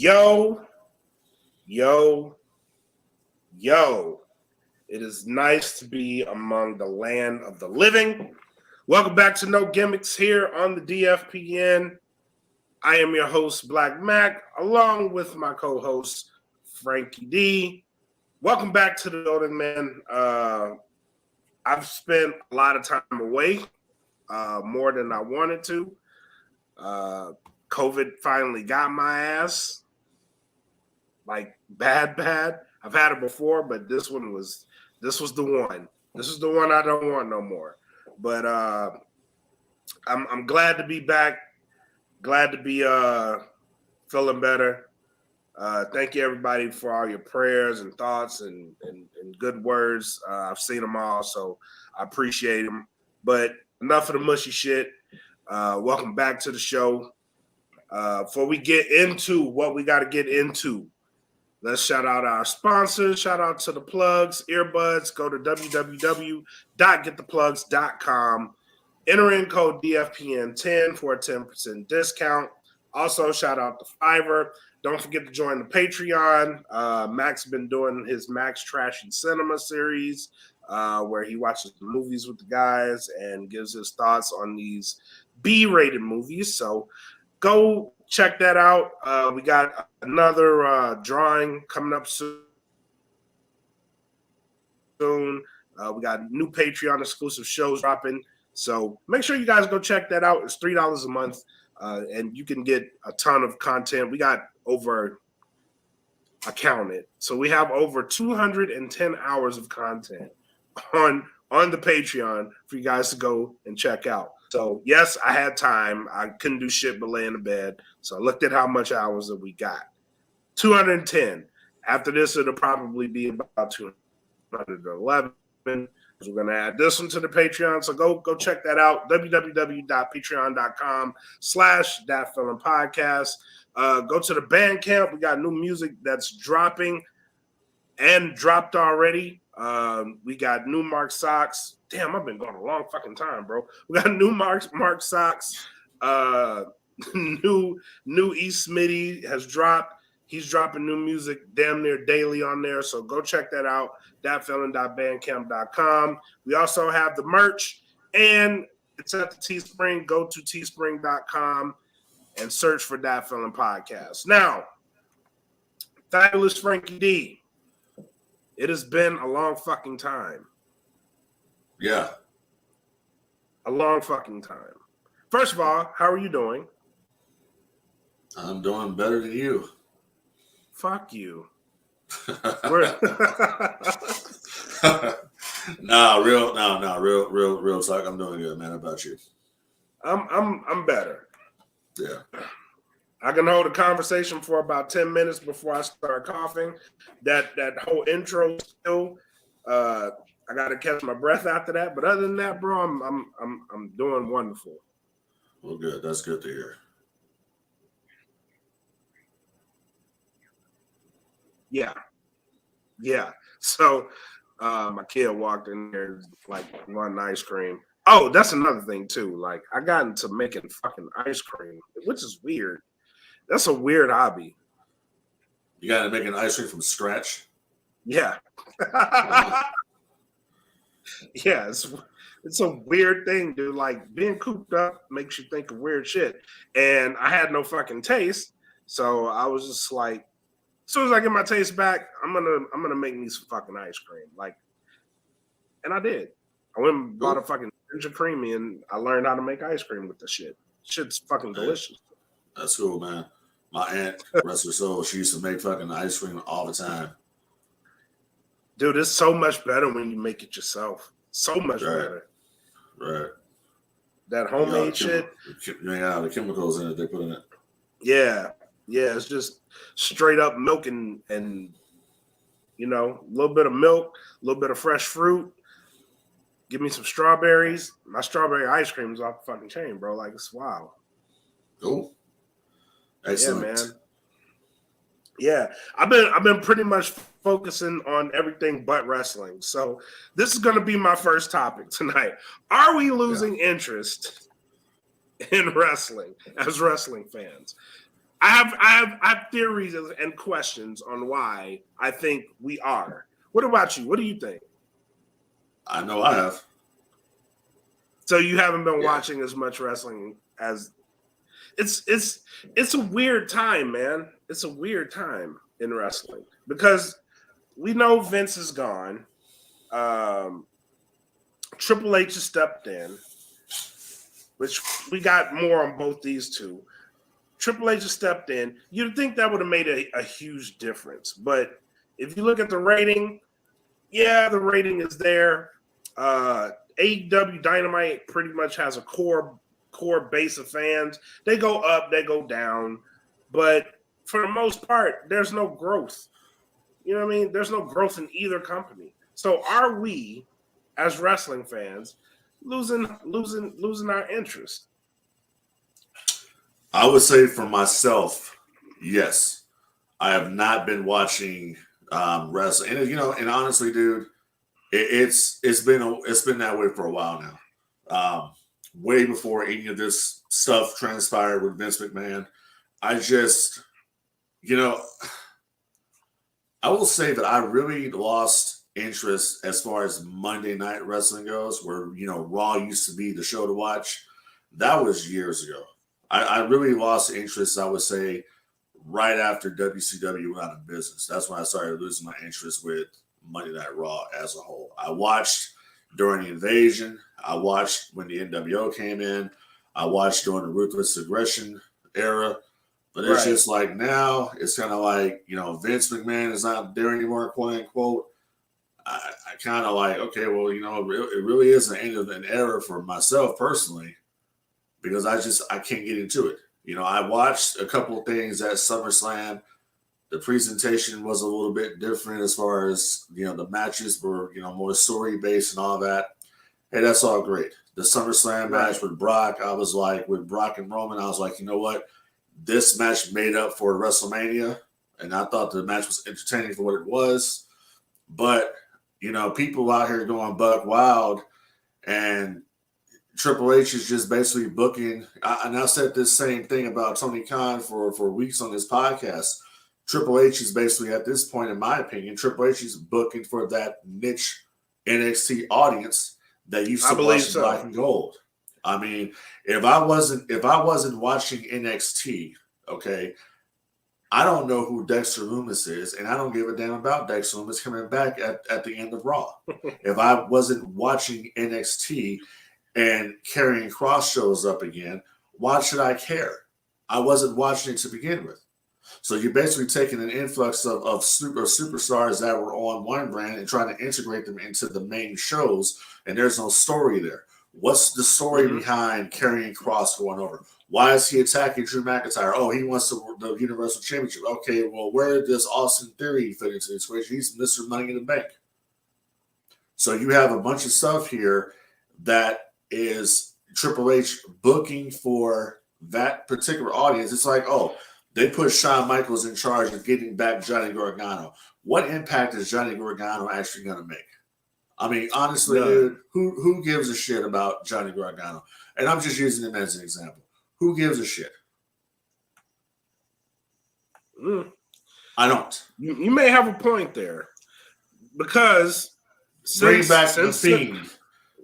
Yo, yo, yo. It is nice to be among the land of the living. Welcome back to No Gimmicks here on the DFPN. I am your host, Blak Makk, along with my co-host, Frankie D. Welcome back to the building, man. I've spent a lot of time away, more than I wanted to. COVID finally got my ass. Like bad. I've had it before, but this was the one. This is the one I don't want no more. But I'm glad to be back. Glad to be feeling better. Thank you everybody for all your prayers and thoughts and good words. I've seen them all, so I appreciate them. But enough of the mushy shit. Welcome back to the show. Before we get into what we got to get into, let's shout out our sponsors. Shout out to the plugs, earbuds. Go to www.gettheplugs.com. Enter in code DFPN10 for a 10% discount. Also, shout out to Fiverr. Don't forget to join the Patreon. Mac's been doing his Mac's Trash and Cinema series, where he watches the movies with the guys and gives his thoughts on these B-rated movies. So go check that out. We got another drawing coming up soon. We got new Patreon exclusive shows dropping. So make sure you guys go check that out. It's $3 a month, and you can get a ton of content. We got over, I counted, so we have over 210 hours of content on the Patreon for you guys to go and check out. So yes, I had time. I couldn't do shit but lay in the bed. So I looked at how much hours that we got. 210. After this, it'll probably be about 211. We're going to add this one to the Patreon. So go check that out. www.patreon.com/thatfilmpodcast. Go to the Bandcamp. We got new music that's dropping and dropped already. We got new Mark socks. Damn, I've been going a long fucking time, bro. We got new Mark socks. New E. Smitty has dropped. He's dropping new music damn near daily on there. So go check that out. thatfelon.bandcamp.com. We also have the merch, and it's at the Teespring. Go to teespring.com and search for That Felon Podcast. Now, fabulous Frankie D. It has been a long fucking time. Yeah. A long fucking time. First of all, how are you doing? I'm doing better than you. Fuck you. Real talk. I'm doing good, man. How about you? I'm better. Yeah. I can hold a conversation for about 10 minutes before I start coughing. That whole intro still, I got to catch my breath after that. But other than that, bro, I'm doing wonderful. Well, good. That's good to hear. Yeah. So my kid walked in there like wanting ice cream. Oh, that's another thing too. Like I got into making fucking ice cream, which is weird. That's a weird hobby. You got to make an ice cream from scratch? Yeah. Yeah, it's a weird thing, dude. Like being cooped up makes you think of weird shit. And I had no fucking taste. So I was just like, as soon as I get my taste back, I'm gonna make me some fucking ice cream. Like, and I did. I went and bought a fucking ginger creamy, and I learned how to make ice cream with the shit. Shit's fucking delicious. That's cool, man. My aunt, rest her soul, she used to make fucking ice cream all the time. Dude, it's so much better when you make it yourself. So much better. Right. That homemade shit. Yeah, the chemicals in it they put in it. Yeah. Yeah, it's just straight up milk and you know, a little bit of milk, a little bit of fresh fruit. Give me some strawberries. My strawberry ice cream is off the fucking chain, bro. Like it's wild. Cool. Excellent. Yeah, man. Yeah, I've been pretty much focusing on everything but wrestling. So this is going to be my first topic tonight. Are we losing interest in wrestling as wrestling fans? I have theories and questions on why I think we are. What about you? What do you think? I know I have. So you haven't been watching as much wrestling as it's a weird time, man. It's a weird time in wrestling because we know Vince is gone. Triple H has stepped in, which we got more on both these two. Triple H has stepped in. You'd think that would have made a huge difference. But if you look at the rating, yeah, the rating is there. AEW Dynamite pretty much has a core base of fans. They go up, they go down. But for the most part, there's no growth. You know what I mean? There's no growth in either company. So are we, as wrestling fans, losing our interest? I would say for myself, yes. I have not been watching wrestling, and honestly, dude, it's been that way for a while now. Way before any of this stuff transpired with Vince McMahon, I just, I will say that I really lost interest as far as Monday Night Wrestling goes, where Raw used to be the show to watch. That was years ago. I really lost interest, I would say, right after WCW went out of business. That's when I started losing my interest with Monday Night Raw as a whole. I watched during the Invasion. I watched when the NWO came in. I watched during the Ruthless Aggression era. But it's just like now, it's kind of like, Vince McMahon is not there anymore, quote unquote. I kind of like, okay, well, it really is the end of an era for myself personally, because I can't get into it. I watched a couple of things at SummerSlam. The presentation was a little bit different as far as, the matches were, more story based and all that. Hey, that's all great. The SummerSlam match with Brock, I was like, with Brock and Roman, I was like, you know what? This match made up for WrestleMania, and I thought the match was entertaining for what it was. But, people out here going buck wild, and Triple H is just basically booking. And I said this same thing about Tony Khan for weeks on this podcast. Triple H is basically, at this point, in my opinion, Triple H is booking for that niche NXT audience that used to watch Black and Gold. I mean, if I wasn't watching NXT, okay, I don't know who Dexter Lumis is, and I don't give a damn about Dexter Lumis coming back at the end of Raw. If I wasn't watching NXT and Karrion Kross shows up again, why should I care? I wasn't watching it to begin with. So you're basically taking an influx of superstars that were on one brand and trying to integrate them into the main shows, and there's no story there. What's the story behind Karrion Kross going over? Why is he attacking Drew McIntyre? Oh, he wants the Universal Championship. Okay, well, where does Austin Theory fit into this equation? He's Mr. Money in the Bank. So you have a bunch of stuff here that is Triple H booking for that particular audience. It's like, oh, they put Shawn Michaels in charge of getting back Johnny Gargano. What impact is Johnny Gargano actually going to make? I mean, honestly, dude, who gives a shit about Johnny Gargano? And I'm just using him as an example. Who gives a shit? I don't. You may have a point there, because bring back the Fiend.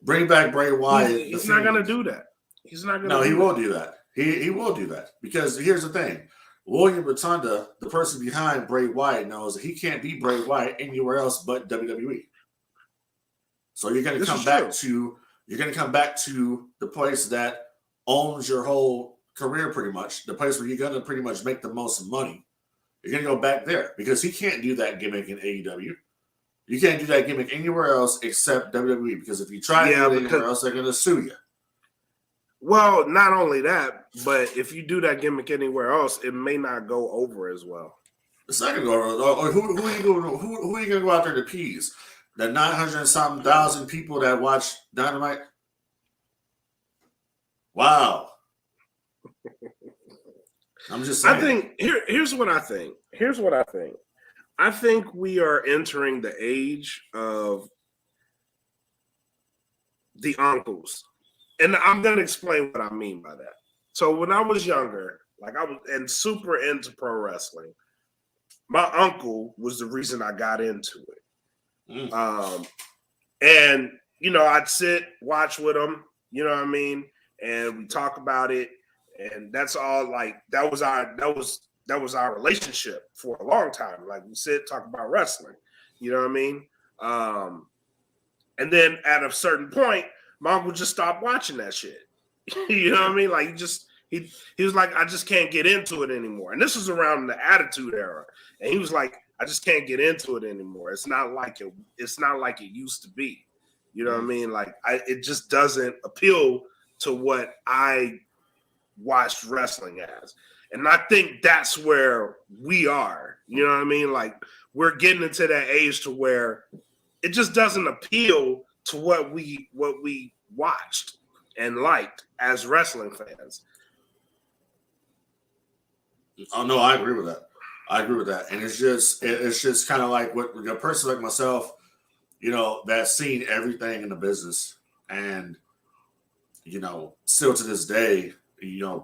Bring back Bray Wyatt. He's not going to do that. He's not going to. No, he won't do that. He will do that, because here's the thing. William Rotunda, the person behind Bray Wyatt, knows that he can't beat Bray Wyatt anywhere else but WWE. So you're going to come back to the place that owns your whole career, pretty much, the place where you're going to pretty much make the most money. You're going to go back there, because he can't do that gimmick in AEW. You can't do that gimmick anywhere else except WWE, because if you try to do it anywhere else, they're going to sue you. Well, not only that, but if you do that gimmick anywhere else, it may not go over as well. It's not going to go over. Who are you going to go out there to appease? The 900-something thousand people that watch Dynamite? Wow. I'm just saying. I think here's what I think. I think we are entering the age of the uncles. And I'm going to explain what I mean by that. So when I was younger, Like I was and super into pro wrestling. My uncle was the reason I got into it. And I'd sit, watch with him, you know what I mean? And we talk about it. And that's all like that was our relationship for a long time. Like we sit, talk about wrestling. You know what I mean? And then at a certain point, my uncle just stopped watching that shit. You know what I mean? Like he was like, I just can't get into it anymore. And this was around the Attitude Era. And he was like, I just can't get into it anymore. It's not like it used to be. You know what I mean? Like it just doesn't appeal to what I watched wrestling as. And I think that's where we are. You know what I mean? Like we're getting into that age to where it just doesn't appeal to what we watched and liked as wrestling fans. Oh no, I agree with that. And it's just kind of like what a person like myself, that's seen everything in the business, and still to this day,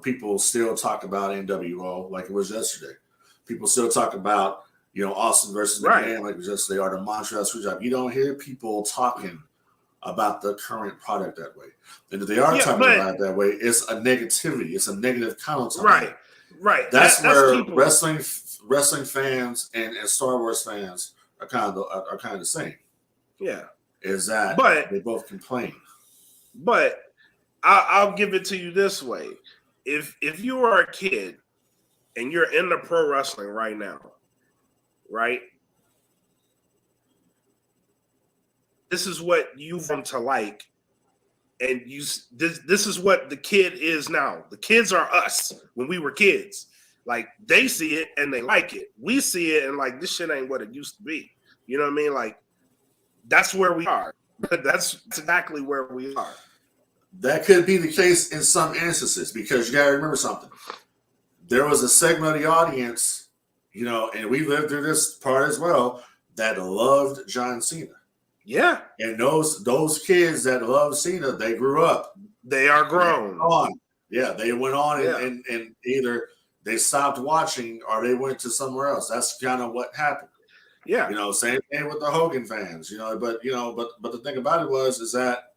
people still talk about NWO like it was yesterday. People still talk about Austin versus McMahon like it was yesterday, or the Montreal Screwjob. You don't hear people talking about the current product that way. And if they are talking about it that way, it's a negativity. It's a negative connotation. Right. That's where wrestling fans and Star Wars fans are kind of the same. Yeah. Is that they both complain. But I'll give it to you this way. If you are a kid and you're into pro wrestling right now, right? This is what you've come to like, and this is what the kid is now. The kids are us when we were kids. Like they see it and they like it. We see it and like this shit ain't what it used to be. You know what I mean? Like that's where we are. That's exactly where we are. That could be the case in some instances because you gotta remember something. There was a segment of the audience, and we lived through this part as well, that loved John Cena. Yeah. And those kids that love Cena, they grew up. They are grown. They went on and either they stopped watching or they went to somewhere else. That's kind of what happened. Yeah. Same thing with the Hogan fans, but the thing about it is that,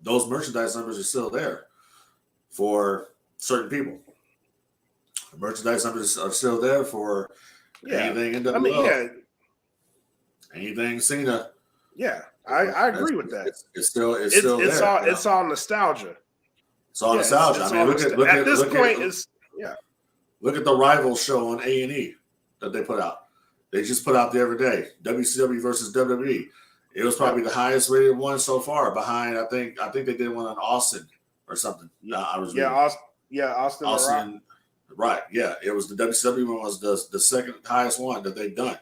those merchandise numbers are still there for certain people. The merchandise numbers are still there for anything in the anything Cena. Yeah, I agree with that. It's still there. It's all nostalgia. It's all nostalgia. I mean, look at this point. Look at the Rival show on A&E that they put out. They just put out the other day, WCW versus WWE. It was probably the highest rated one so far. Behind, I think they did one on Austin or something. Austin. Right. Yeah, it was the WCW one was the second highest one that they've done.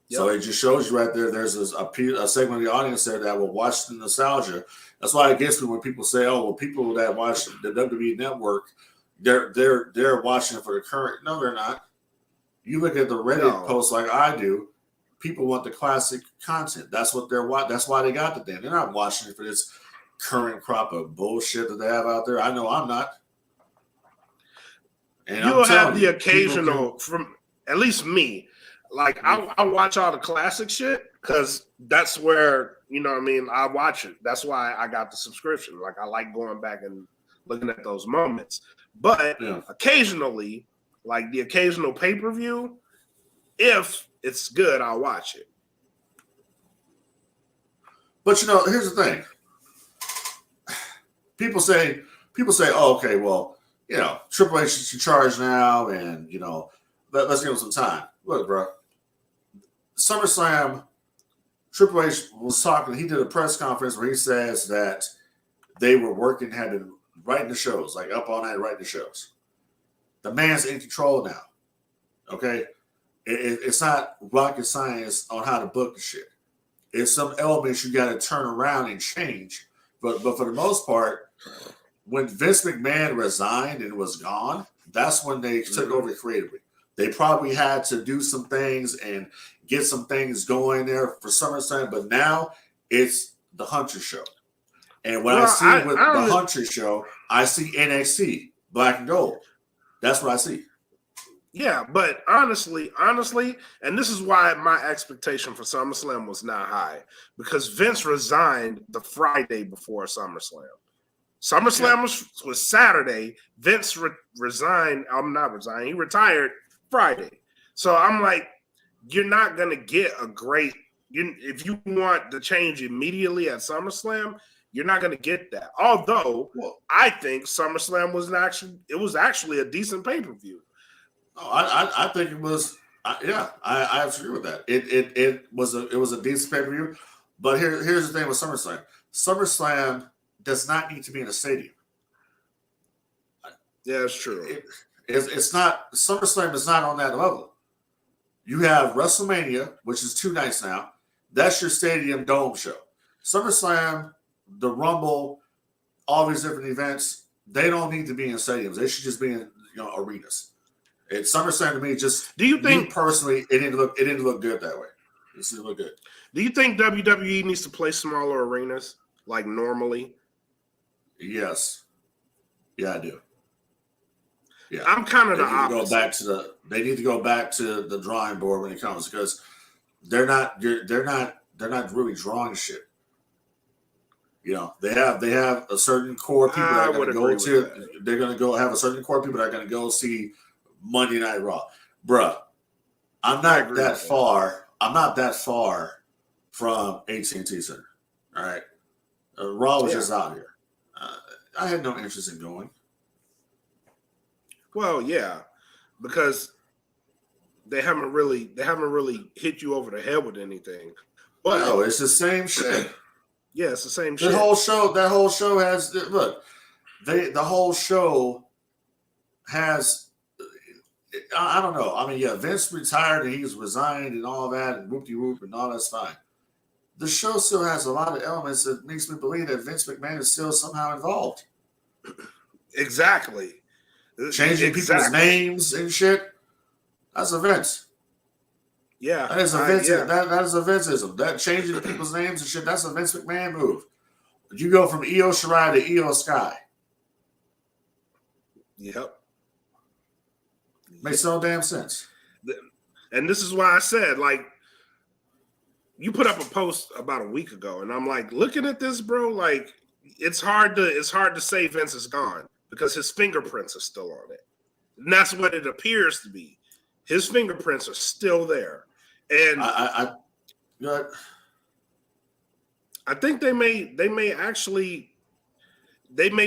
Yep. So it just shows you right there. There's a segment of the audience there that will watch the nostalgia. That's why it gets me when people say, "Oh, well, people that watch the WWE Network, they're watching it for the current." No, they're not. You look at the Reddit posts like I do. People want the classic content. That's what they're watching. That's why they got the thing. They're not watching it for this current crop of bullshit that they have out there. I know I'm not. And you'll have the occasional from at least me. Like I watch all the classic shit because that's where I watch it. That's why I got the subscription. Like I like going back and looking at those moments. But occasionally, like the occasional pay-per-view, if it's good, I'll watch it. But here's the thing. People say, "Oh, okay, well, Triple H is in charge now, and let's give him some time." Look, bro, SummerSlam, Triple H was talking. He did a press conference where he says that they were working, had been writing the shows, like up all night writing the shows. The man's in control now. Okay, it's not rocket science on how to book the shit. It's some elements you got to turn around and change. But for the most part, when Vince McMahon resigned and was gone, that's when they took over creatively. They probably had to do some things and get some things going there for SummerSlam, but now it's the Hunter show. And when I see with the Hunter show, I see NXT, Black and Gold. That's what I see. Yeah, but honestly, and this is why my expectation for SummerSlam was not high, because Vince resigned the Friday before SummerSlam. SummerSlam was Saturday. Vince resigned. I'm not resigned. He retired Friday. So I'm like, you're not going to get a great if you want the change immediately at SummerSlam, you're not going to get that. Although I think SummerSlam was actually a decent pay-per-view. Oh, I think it was. I agree with that. It was a decent pay-per-view. But here's the thing with SummerSlam. SummerSlam does not need to be in a stadium. Yeah, it's true. It's not. SummerSlam is not on that level. You have WrestleMania, which is 2 nights now. That's your stadium dome show. SummerSlam, the Rumble, all these different events, they don't need to be in stadiums. They should just be in arenas. SummerSlam to me just. Do you think personally it didn't look good that way? It didn't look good. Do you think WWE needs to play smaller arenas like normally? Yes. Yeah, I do. Yeah, I'm kind of the opposite. They need to go back to the drawing board when it comes, because they're not really drawing shit. They have a certain core of people that are going to go to. They're going to go have a certain core of people that are going to go see Monday Night Raw, bruh. I'm not that far. I'm not that far from AT&T Center. All right, Raw was just out here. I had no interest in going. Well, yeah, because they haven't really hit you over the head with anything. But no, it's the same shit. Yeah, it's the same shit. That whole show has the whole show has. I don't know. I mean, yeah, Vince retired and he's resigned and all that and whoop-de-whoop and all that's fine. The show still has a lot of elements that makes me believe that Vince McMahon is still somehow involved. Exactly. Changing people's names and shit. That's a Vince. Yeah. That is a Vince. That is a Vinceism. That changing people's names and shit, that's a Vince McMahon move. You go from Io Shirai to Io Sky. Yep. Makes no damn sense. And this is why I said, like, you put up a post about a week ago, and I'm like, looking at this, bro, like, it's hard to say Vince is gone because his fingerprints are still on it. And that's what it appears to be. His fingerprints are still there. And I think they may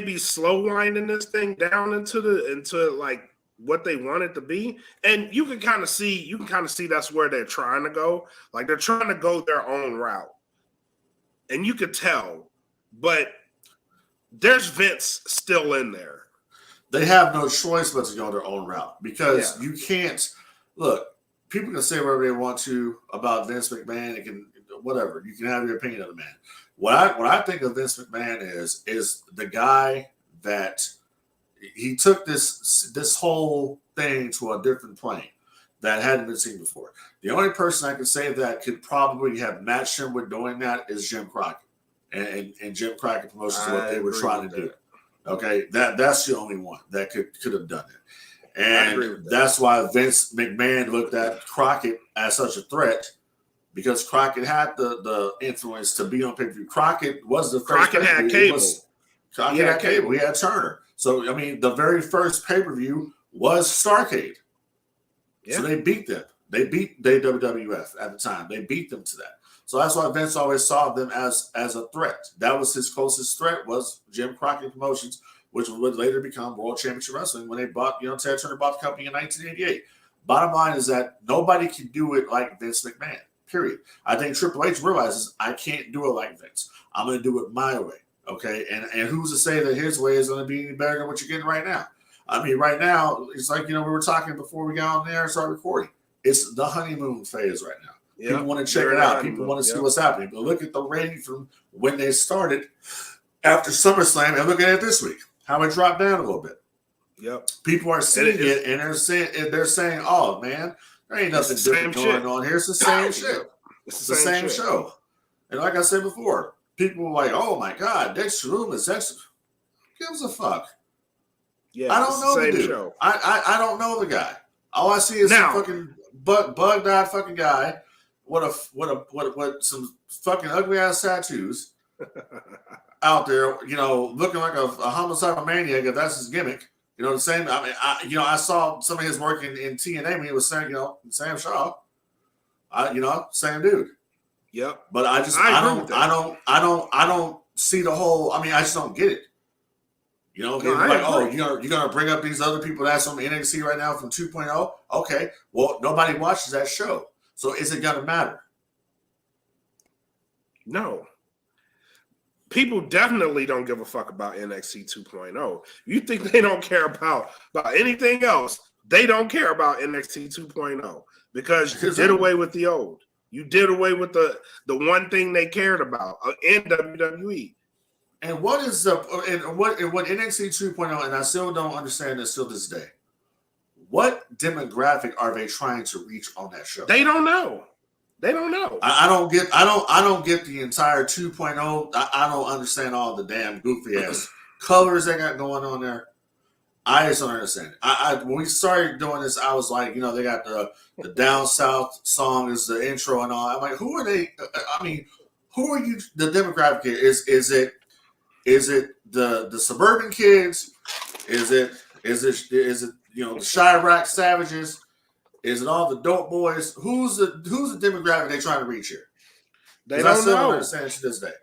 be slow winding this thing down into like what they want it to be. And you can kind of see that's where they're trying to go. Like, they're trying to go their own route. And you could tell, but there's Vince still in there. They have no choice but to go their own route, because you can't look. People can say whatever they want to about Vince McMahon. It can whatever. You can have your opinion of the man. What I think of Vince McMahon is the guy that he took this whole thing to a different plane that hadn't been seen before. The only person I can say that could probably have matched him with doing that is Jim Crockett. And Jim Crockett Promotions, what they were trying to do. Okay, that's the only one that could have done it. And that's why Vince McMahon looked at Crockett as such a threat, because Crockett had the influence to be on pay-per-view. Crockett was the first. Crockett had cable. Crockett had cable. He had Turner. So, I mean, the very first pay-per-view was Starrcade. Yeah. So they beat them. They beat WWF at the time. They beat them to that. So that's why Vince always saw them as a threat. That was his closest threat, was Jim Crockett Promotions, which would later become World Championship Wrestling when they bought, Ted Turner bought the company in 1988. Bottom line is that nobody can do it like Vince McMahon, period. I think Triple H realizes, I can't do it like Vince. I'm going to do it my way, okay? And who's to say that his way is going to be any better than what you're getting right now? I mean, right now, it's like, we were talking before we got on there and started recording. It's the honeymoon phase right now. Yep. People want to check it out. People want to see what's happening. But look at the rating from when they started after SummerSlam, and look at it this week. How it dropped down a little bit. Yep. People are seeing it, and they're saying, "Oh man, there ain't nothing different going on here. It's the same shit. It's the same show." And like I said before, people were like, "Oh my God, Dexter Loomis, Dexter." Who gives a fuck? Yeah, I don't know the dude. Show. I don't know the guy. All I see is some fucking bugged-eyed fucking guy with some fucking ugly ass tattoos out there, looking like a homicidal maniac. If that's his gimmick, the same. I mean, I saw some of his work in TNA when he was saying, Sam Shaw. Same dude. Yep. But I don't see the whole. I mean, I just don't get it. You're gonna bring up these other people that's on the NXT right now from 2.0. Okay, well, nobody watches that show, so is it gonna matter? No. People definitely don't give a fuck about NXT 2.0. You think they don't care about anything else? They don't care about NXT 2.0 because you did away with the old. You did away with the one thing they cared about in WWE. And what is what NXT 2.0? And I still don't understand this till this day. What demographic are they trying to reach on that show? They don't know. They don't know. I don't get the entire 2.0. I don't understand all the damn goofy ass colors they got going on there. I just don't understand. When we started doing this, I was like, they got the Down South song as the intro and all. I'm like, who are they? I mean, who are you? The demographic here is it the suburban kids? Is it the Chirac savages? Is it all the dope boys? Who's the demographic they trying to reach here? They don't know. Understand to this day.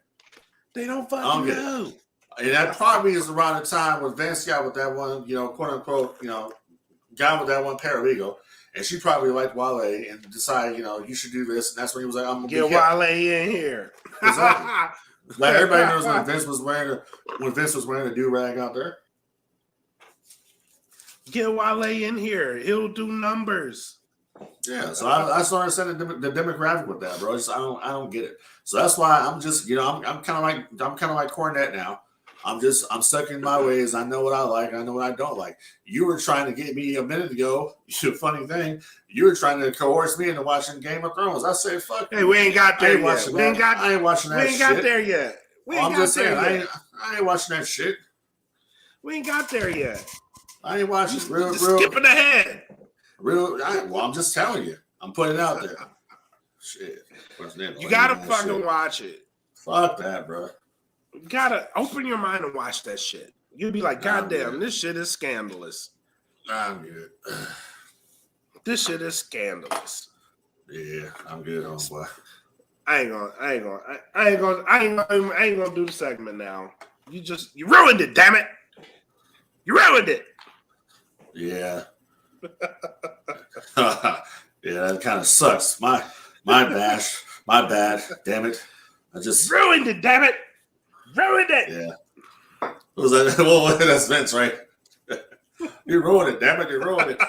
They don't fucking know. And that probably is around the time when Vince got with that one, quote unquote, got with that one paralegal, and she probably liked Wale and decided, you should do this, and that's when he was like, "I'm gonna get Wale in here." Exactly. Like everybody knows when Vince was wearing a do-rag out there. Get Wale in here. He'll do numbers. Yeah, so I started saying the demographic with that, bro. I don't get it. So that's why I'm just, I'm kind of like Cornette now. I'm stuck in my ways. I know what I like. I know what I don't like. You were trying to get me a minute ago. Funny thing, you were trying to coerce me into watching Game of Thrones. I say, fuck. Hey, we ain't got there yet. I ain't watching that shit. We ain't got there yet. I'm just saying, I ain't watching that shit. We ain't got there yet. I ain't watching real. Skipping ahead. I'm just telling you. I'm putting it out there. Shit. You gotta fucking watch it. Fuck that, bro. You gotta open your mind and watch that shit. You'll be like, God damn, this shit is scandalous. I'm good. This shit is scandalous. Yeah, I'm good, homeboy. I ain't gonna do the segment now. You ruined it, damn it. You ruined it. Yeah. Yeah, that kind of sucks. My bad. Damn it. I just ruined it, damn it. Ruined it. Yeah. What was that? Well, that's Vince, right? You ruined it, damn it. You ruined it.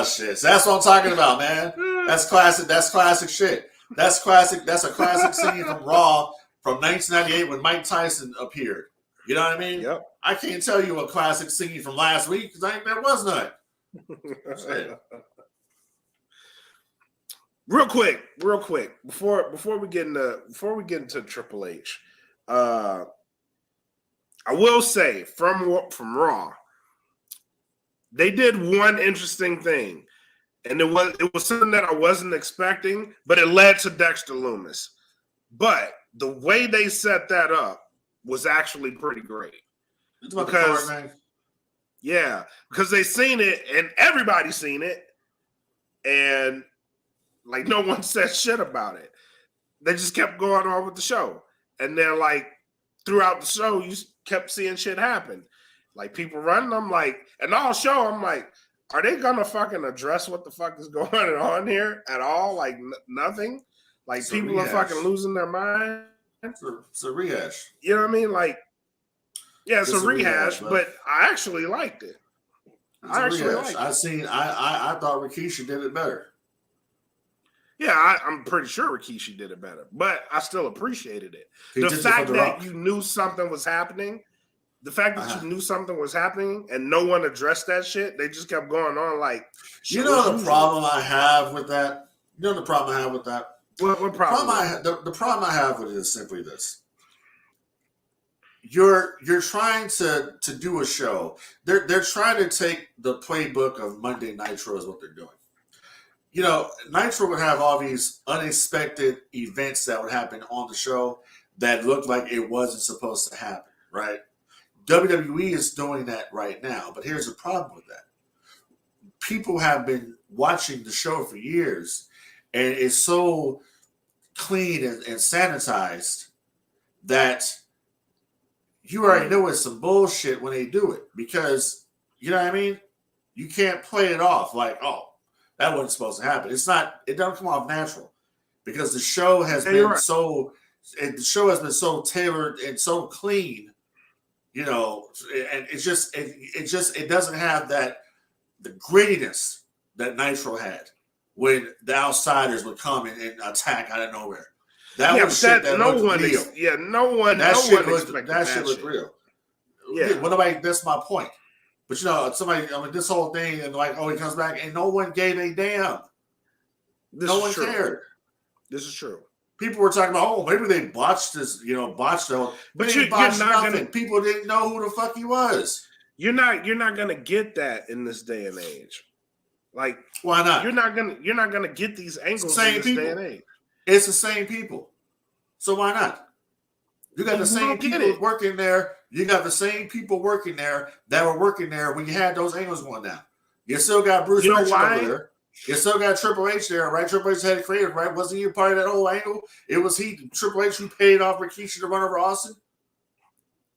Shit. So that's what I'm talking about, man. That's classic. That's classic shit. That's classic. That's a classic scene from Raw from 1998 when Mike Tyson appeared. You know what I mean? Yep. I can't tell you a classic scene from last week because there was none. Real quick, before we get into Triple H, I will say from Raw, they did one interesting thing, and it was something that I wasn't expecting, but it led to Dexter Loomis. But the way they set that up was actually pretty great. Because they seen it and everybody's seen it, and like no one said shit about it. They just kept going on with the show, and then like throughout the show, you kept seeing shit happen, like people running. I'm like, and all show, I'm like, are they gonna fucking address what the fuck is going on here at all? Like nothing. Like it's people are fucking losing their mind. It's a rehash. You know what I mean? Like, yeah, it's a rehash, but I actually liked it. I thought Rikishi did it better. Yeah, I'm pretty sure Rikishi did it better, but I still appreciated it. The fact that you knew something was happening, and no one addressed that shit, they just kept going on like. You know the problem I have with that? What problem? The problem I have with it is simply this. You're trying to do a show. They're trying to take the playbook of Monday Nitro is what they're doing. You know, Nitro would have all these unexpected events that would happen on the show that looked like it wasn't supposed to happen, right? WWE is doing that right now, but here's the problem with that. People have been watching the show for years, and it's so clean and sanitized that you already know it's some bullshit when they do it, because you know what I mean? You can't play it off like, oh, that wasn't supposed to happen. It doesn't come off natural, because the show has been so tailored and so clean, you know, and it doesn't have the grittiness that Nitro had when the outsiders would come and attack out of nowhere. That was shit that looked real. No one looked real. Yeah. Well, that's my point. But you know, this whole thing, and like, oh, he comes back, and no one gave a damn. No one cared. This is true. People were talking about, oh, maybe they botched this, botched it. But you're not nothing. People didn't know who the fuck he was. You're not gonna get that in this day and age. Like, why not? You're not gonna get these angles in this day and age. It's the same people. So why not? You got the same people working there. You got the same people working there that were working there when you had those angles going down. You still got Bruce Richard over there. You still got Triple H there, right? Triple H had creative, right? Wasn't he part of that whole angle? It was Triple H who paid off Rikishi to run over Austin.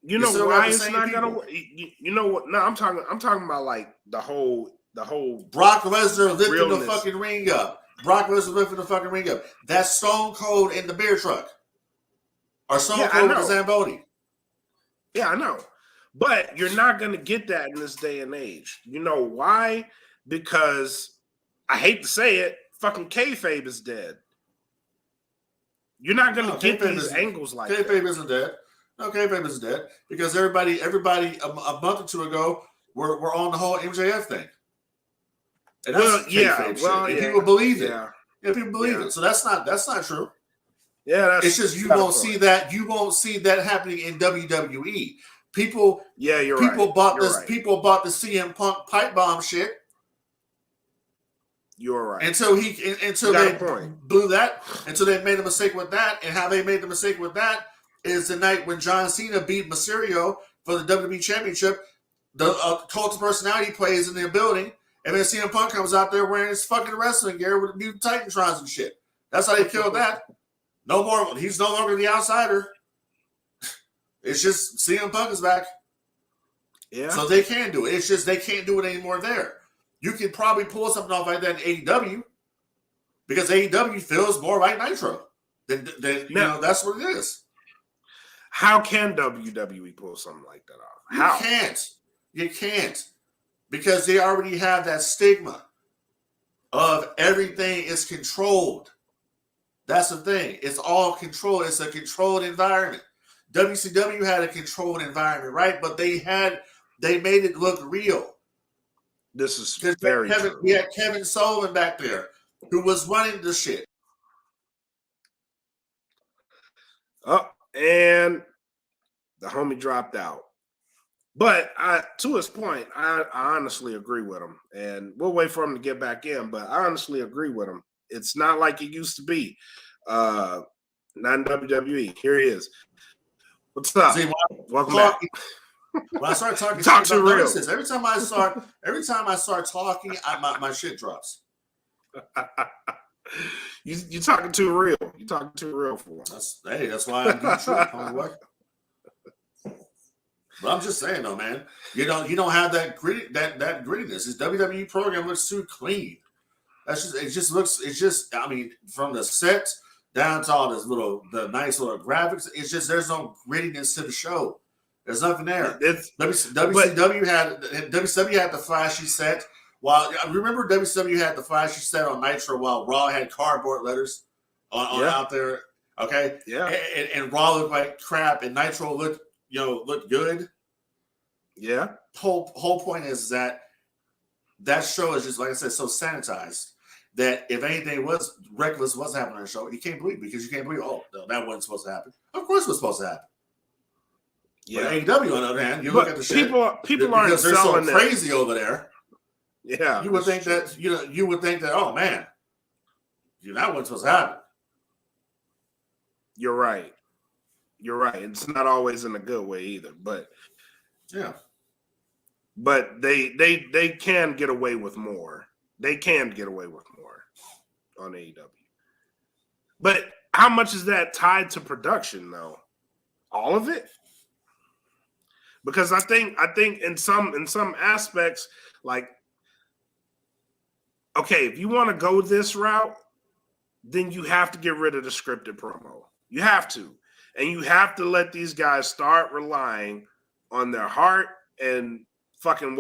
You know why it's not gonna work? You know what? No, I'm talking about like the whole Brock Lesnar lifting the fucking ring up. That's Stone Cold in the beer truck. Or Stone Cold with the Zamboni. Yeah, I know. But you're not going to get that in this day and age. You know why? Because, I hate to say it, fucking kayfabe is dead. You're not going to get these angles like that. Kayfabe isn't dead. No, kayfabe isn't dead. Because everybody a month or two ago were on the whole MJF thing. And that's people believe it. Yeah, people believe it. So that's not true. Yeah, it's just you won't see that. You won't see that happening in WWE. People, you're bought right. People bought the CM Punk pipe bomb shit. You're right. Until they blew that. Until they made a mistake with that. And how they made the mistake with that is the night when John Cena beat Mysterio for the WWE Championship. The Cult of Personality plays in the building, and then CM Punk comes out there wearing his fucking wrestling gear with mutant Titantrons and shit. That's how they killed that. No more. He's no longer the outsider. It's just CM Punk is back. Yeah. So they can do it. It's just they can't do it anymore there. You can probably pull something off like that in AEW because AEW feels more like Nitro. Now, that's what it is. How can WWE pull something like that off? How? You can't. Because they already have that stigma of everything is controlled. That's the thing. It's all controlled. It's a controlled environment. WCW had a controlled environment, right? But they made it look real. This is very true. We had Kevin Sullivan back there who was running the shit. Oh, and the homie dropped out. But to his point, I honestly agree with him. And we'll wait for him to get back in, but I honestly agree with him. It's not like it used to be. Not in WWE. Here he is. What's up? See, welcome back. When I start talking, talk too real. Every time I start talking, my shit drops. You talking too real. You talking too real for him. That's why I'm doing truth. But I'm just saying though, man. You don't have that grittiness. This WWE program looks too clean. It just I mean, from the set down to all the nice little graphics, it's just there's no grittiness to the show. There's nothing there. WCW had the flashy set. While remember WCW had the flashy set on Nitro, while Raw had cardboard letters on out there. Okay, yeah, and Raw looked like crap, and Nitro looked good. Yeah. Whole point is that show is just, like I said, so sanitized that if anything was reckless was happening on the show, you can't believe it because you can't believe, oh, no, that wasn't supposed to happen. Of course it was supposed to happen. Yeah. But AEW, on the other hand, you look at the shit people aren't because they're so selling crazy over there. Yeah, you would think that you would think that, oh man, that wasn't supposed to happen. You're right. It's not always in a good way either, but yeah. But they can get away with more. They can get away with more on AEW. But how much is that tied to production though? All of it? Because I think in some aspects, like, okay, if you want to go this route, then you have to get rid of the scripted promo. You have to. And you have to let these guys start relying on their heart and fucking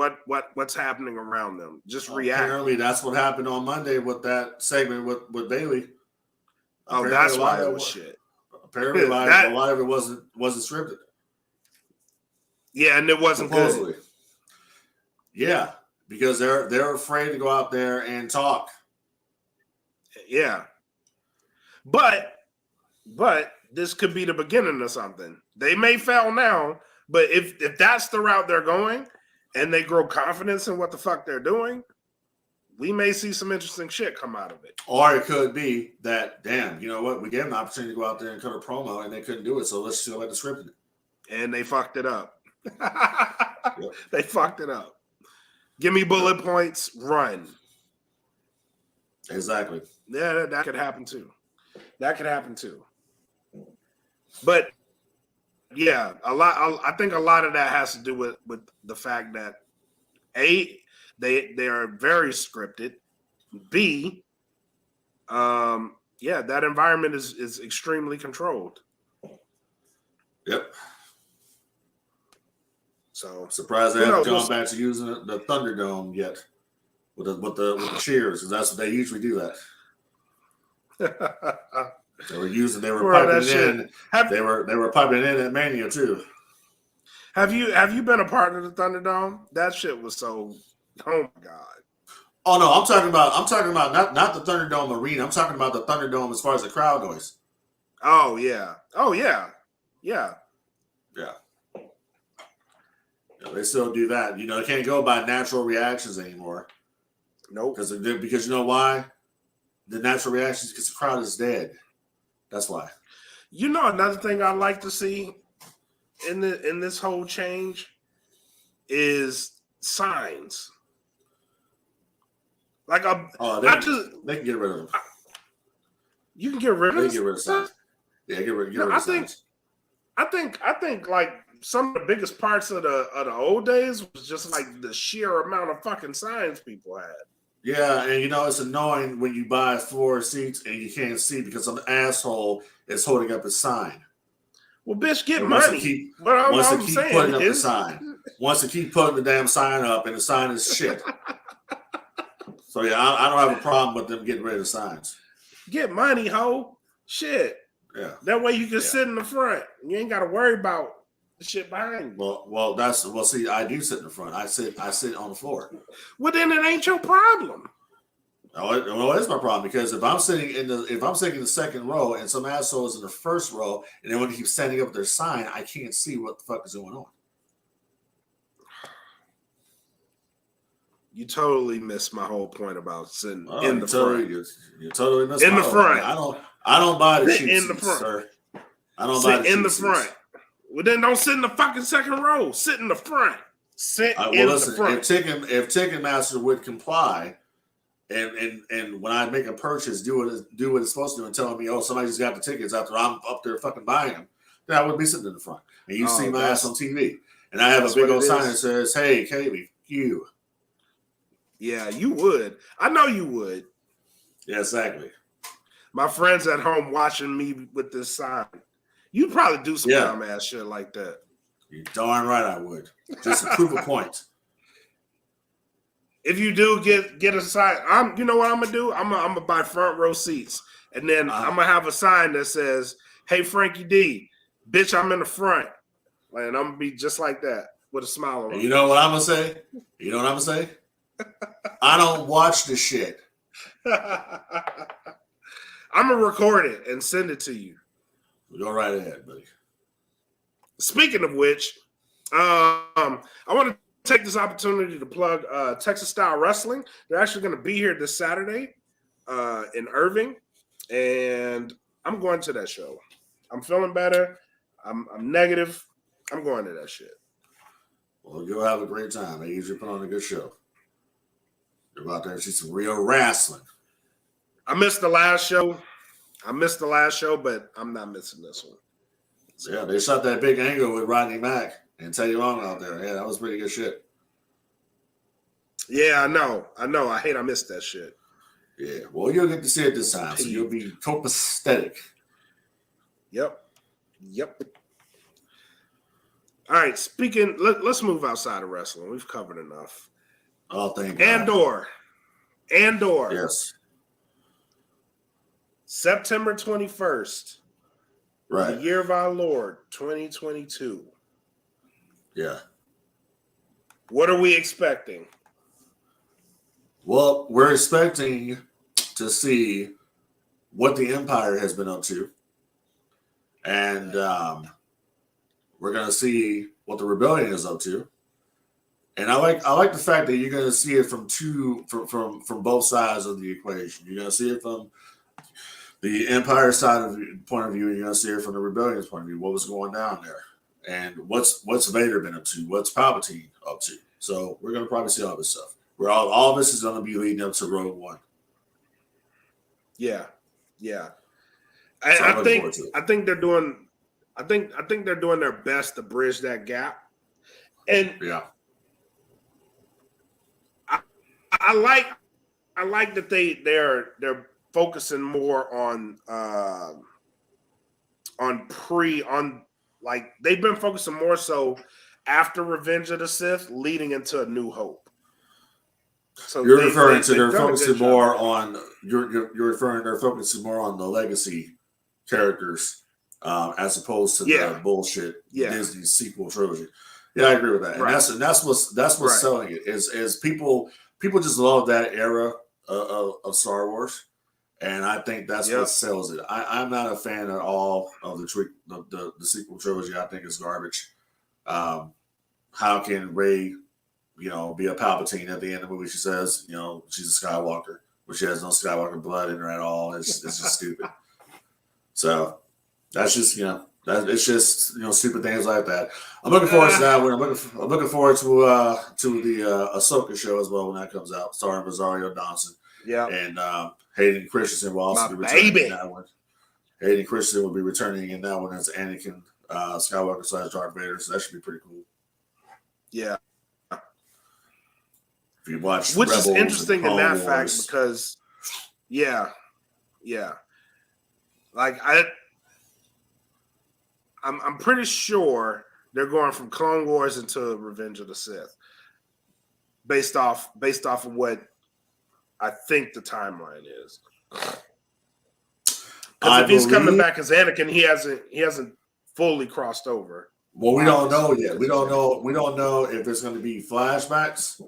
what's happening around them. Just react. Apparently that's what happened on Monday with that segment with Bailey. Oh, that's why it was shit. Apparently a lot of it wasn't scripted. Yeah, and it wasn't supposedly good. Yeah, because they're afraid to go out there and talk. Yeah. But this could be the beginning of something. They may fail now, but if that's the route they're going and they grow confidence in what the fuck they're doing, we may see some interesting shit come out of it. Or it could be that, damn, you know what? We gave them an opportunity to go out there and cut a promo and they couldn't do it, so let's just go let the script in it. And they fucked it up. Yep. They fucked it up. Give me bullet points, run. Exactly. Yeah, that could happen too. But yeah, I think a lot of that has to do with the fact that A, they are very scripted. B, that environment is extremely controlled. Yep. So I'm surprised they haven't gone back to using the Thunderdome yet with the cheers, because that's what they usually do that. They were piping it in. They were piping it in at Mania too. Have you been a part of the Thunderdome? That shit was so, oh my god. Oh no, I'm talking about not the Thunderdome arena. I'm talking about the Thunderdome as far as the crowd noise. Oh yeah. Yeah. They still do that. They can't go by natural reactions anymore. Nope. Because you know why? The natural reactions because the crowd is dead. That's why. Another thing I like to see in this whole change is signs. Like they can get rid of them. You can get rid of them. They can get rid of signs. Yeah, get rid of signs. I think like some of the biggest parts of the old days was just like the sheer amount of fucking signs people had. Yeah, and it's annoying when you buy 4 seats and you can't see because some asshole is holding up a sign. Well, bitch, get money. Wants to keep putting up the sign. Wants to keep putting the damn sign up, and the sign is shit. So yeah, I don't have a problem with them getting rid of the signs. Get money, ho. Shit. Yeah. That way you can sit in the front. You ain't got to worry about the shit behind you. Well, see, I do sit in the front. I sit on the floor. Well, then it ain't your problem. Oh, it is my problem because if I'm sitting in the second row and some asshole is in the first row and they want to keep standing up with their sign, I can't see what the fuck is going on. You totally missed my whole point about sitting in the front. You totally missed in the front. I don't buy the cheap in the seats, front. sir. I don't buy the cheap in the front. Well, then don't sit in the fucking second row. Sit in the front. The front. If Ticketmaster would comply, and when I make a purchase, do what it's supposed to do, and telling me, oh, somebody's got the tickets after I'm up there fucking buying them, then I would be sitting in the front, and you see my ass on TV, and I have a big old sign that says, "Hey, Kaylee, you." Yeah, you would. I know you would. Yeah, exactly. My friends at home watching me with this sign. You'd probably do some dumb ass shit like that. You're darn right I would. Just to prove a point. If you do get a sign, you know what I'm gonna do? I'm gonna buy front row seats, and then I'm gonna have a sign that says, "Hey, Frankie D, bitch, I'm in the front," and I'm gonna be just like that with a smile on. You know what I'm gonna say? I don't watch the shit. I'm gonna record it and send it to you. Go right ahead, buddy. Speaking of which, I want to take this opportunity to plug Texas Style Wrestling. They're actually going to be here this Saturday in Irving, and I'm going to that show. I'm feeling better. I'm negative. I'm going to that shit. Well, you'll have a great time. They usually put on a good show. You're about there to see some real wrestling. I missed the last show. But I'm not missing this one. So, yeah, they shot that big angle with Rodney Mack and Teddy Long out there. Yeah, that was pretty good shit. Yeah, I know. I hate I missed that shit. Yeah, well, you'll get to see it this time, so you'll be copacetic. Yep. All right, let's move outside of wrestling. We've covered enough. Oh, thank God. Andor. Yes. September 21st. Right. The year of our Lord, 2022. Yeah. What are we expecting? Well, we're expecting to see what the Empire has been up to. And we're going to see what the Rebellion is up to. And I like the fact that you're going to see it from both sides of the equation. You're going to see it from the Empire side of the point of view, and you're going to see it from the Rebellion's point of view. What was going down there, and what's Vader been up to? What's Palpatine up to? So we're going to probably see all this stuff. Where all this is going to be leading up to Rogue One. Yeah. I think they're doing. I think they're doing their best to bridge that gap. And yeah. I like that they're focusing more on like they've been focusing more so after Revenge of the Sith, leading into A New Hope. So they're focusing more on they're focusing more on the legacy characters as opposed to the bullshit Disney sequel trilogy. Yeah, I agree with that. Right. And that's what's selling it is people just love that era of Star Wars. And I think that's what sells it. I'm not a fan at all of the sequel trilogy. I think it's garbage. How can Rey, be a Palpatine at the end of the movie? She says, she's a Skywalker, but she has no Skywalker blood in her at all. It's just stupid. So that's just it's just stupid things like that. I'm looking forward to that one. I'm looking forward to the Ahsoka show as well when that comes out, starring Rosario Dawson. Yeah, and Hayden Christensen will also be returning in that one. Hayden Christensen will be returning in that one as Anakin Skywalker / Darth Vader, so that should be pretty cool. Yeah. If you watch Which Rebels is interesting in that Wars, fact because like I'm pretty sure they're going from Clone Wars into Revenge of the Sith based off of what I think the timeline is. Because if he's coming back as Anakin, he hasn't fully crossed over. Well, we don't know yet. We don't know if there's going to be flashbacks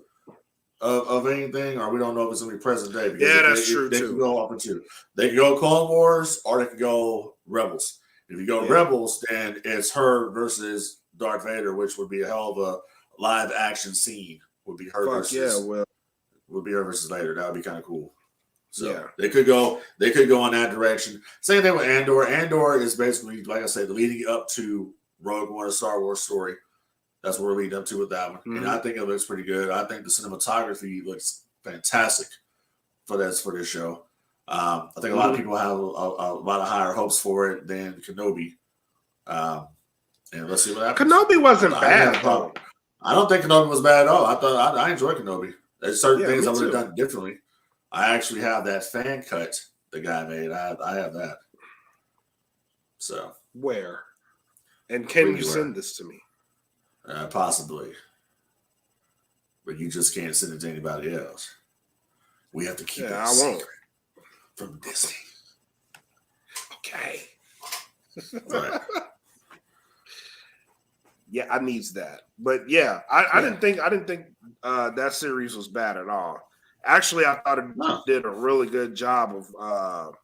of anything, or we don't know if it's going to be present day. That's true they too. Can go up and two. They can go Clone Wars, or they can go Rebels. If you go Rebels, then it's her versus Darth Vader, which would be a hell of a live action scene. Would be her versus. Would be her versus Vader. That would be kind of cool. So they could go in that direction. Same thing with Andor. Andor is basically, like I said, leading up to Rogue One, a Star Wars story. That's what we're leading up to with that one. Mm-hmm. And I think it looks pretty good. I think the cinematography looks fantastic for this show. I think a lot of people have a lot of higher hopes for it than Kenobi. And let's see what happens. Kenobi wasn't bad. I don't think Kenobi was bad at all. I enjoyed Kenobi. There's certain things I would have done differently. I actually have that fan cut the guy made. I have that. So where? And can you send this to me? Possibly. But you just can't send it to anybody else. We have to keep it secret from Disney. Okay. Right. Yeah, I needs that. But I didn't think that series was bad at all. Actually, I thought it No. did a really good job of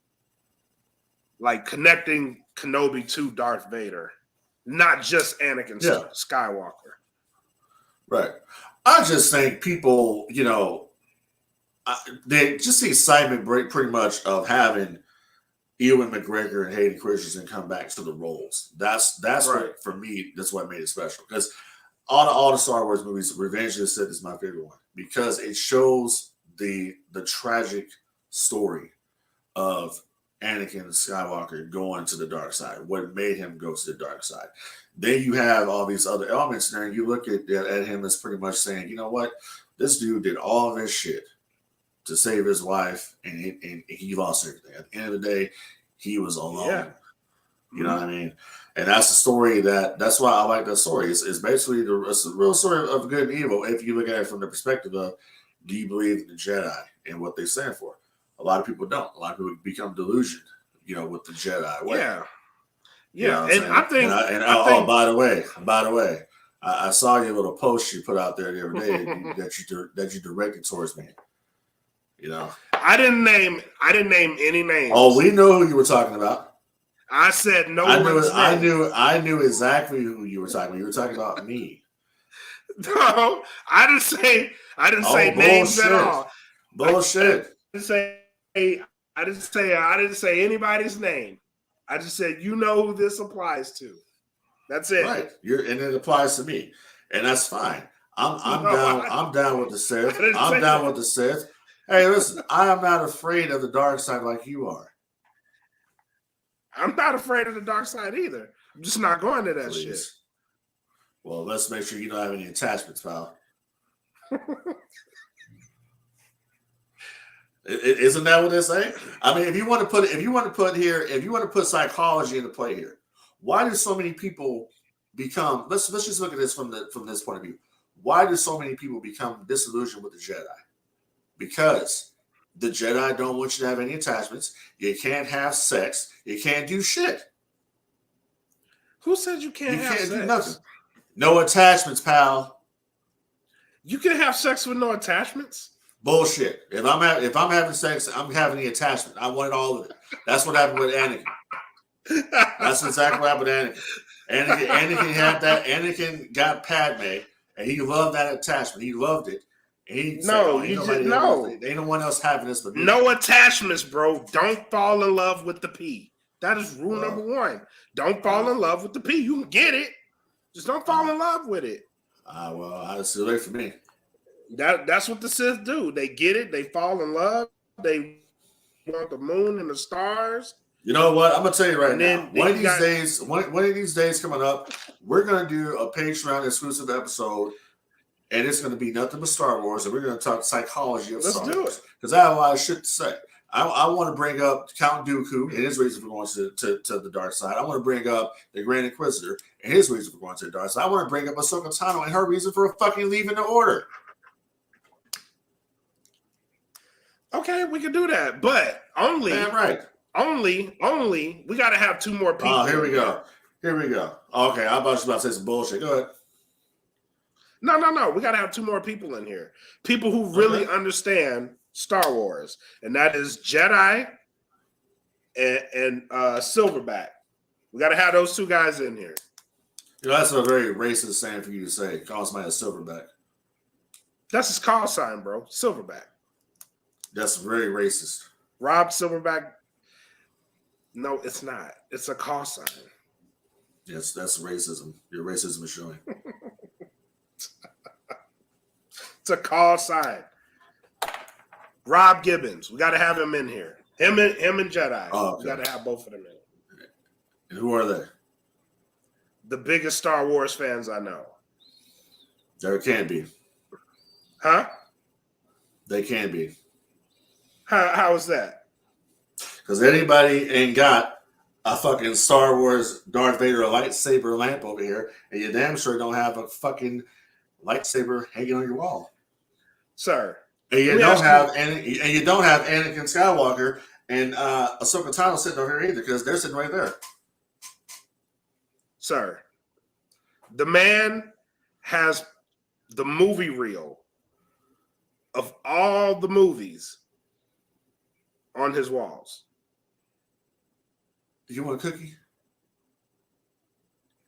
like connecting Kenobi to Darth Vader, not just Anakin Skywalker. Right. I just think people, they just the excitement pretty much of having Ewan McGregor and Hayden Christensen come back to the roles. That's Right. what, for me, that's what made it special. Because all the Star Wars movies, Revenge of the Sith is my favorite one because it shows the tragic story of Anakin Skywalker going to the dark side, what made him go to the dark side. Then you have all these other elements there, and you look at him as pretty much saying, you know what, this dude did all of this shit to save his wife, and he lost everything. At the end of the day, he was alone. Yeah. You know what I mean? And that's the story that's why I like that story. It's basically it's a real story of good and evil if you look at it from the perspective of, do you believe in the Jedi and what they stand for? A lot of people don't. A lot of people become delusioned, with the Jedi way. Yeah. You know And I think, by the way, I saw your little post you put out there the other day that you directed towards me. I didn't name any names. Oh, we know who you were talking about. I said no. I knew exactly who you were talking about. You were talking about me. No, I didn't say names at all. Bullshit. I didn't say anybody's name. I just said who this applies to. That's it. Right. And it applies to me. And that's fine. I'm down with the Sith. I'm down with the Sith. Hey, listen, I am not afraid of the dark side like you are. I'm not afraid of the dark side either. I'm just not going to that shit. Well, let's make sure you don't have any attachments, pal. Isn't that what they're saying? I mean, if you want to put psychology into play here, why do so many people become? Let's just look at this from this point of view. Why do so many people become disillusioned with the Jedi? Because the Jedi don't want you to have any attachments. You can't have sex. You can't do shit. Who said you can't have sex? Do nothing. No attachments, pal. You can have sex with no attachments? Bullshit. If I'm having sex, I'm having the attachment. I wanted all of it. That's what happened with Anakin. That's exactly what happened with Anakin. Anakin had that. Anakin got Padme, and he loved that attachment. He loved it. Ain't no one else having this but me. No attachments, bro. Don't fall in love with the P. That is rule number one. Don't fall in love with the P. You can get it. Just don't fall in love with it. That's too late for me. That's what the Sith do. They get it. They fall in love. They want the moon and the stars. You know what? I'm gonna tell you right now. One of these days coming up, we're gonna do a Patreon exclusive episode. And it's going to be nothing but Star Wars, and we're going to talk psychology of Star Wars. Because I have a lot of shit to say. I want to bring up Count Dooku and his reason for going to the dark side. I want to bring up the Grand Inquisitor and his reason for going to the dark side. I want to bring up Ahsoka Tano and her reason for fucking leaving the Order. Okay, we can do that, but only we got to have two more people. Oh, here we go. Okay, I was about to say some bullshit. Go ahead. No. We got to have two more people in here. People who really understand Star Wars. And that is Jedi and Silverback. We got to have those two guys in here. That's a very racist saying for you to say. Call somebody a Silverback. That's his call sign, bro. Silverback. That's very racist. Rob Silverback. No, it's not. It's a call sign. Yes, that's racism. Your racism is showing. It's a call sign. Rob Gibbons. We got to have him in here. Him and Jedi. Oh, okay. We got to have both of them in. And who are they? The biggest Star Wars fans I know. There can be. Huh? They can be. How is that? Because anybody ain't got a fucking Star Wars Darth Vader lightsaber lamp over here, and you damn sure don't have a fucking lightsaber hanging on your wall. Sir. And you don't have Anakin Skywalker and Ahsoka Tano sitting over here either, because they're sitting right there. Sir, the man has the movie reel of all the movies on his walls. Do you want a cookie?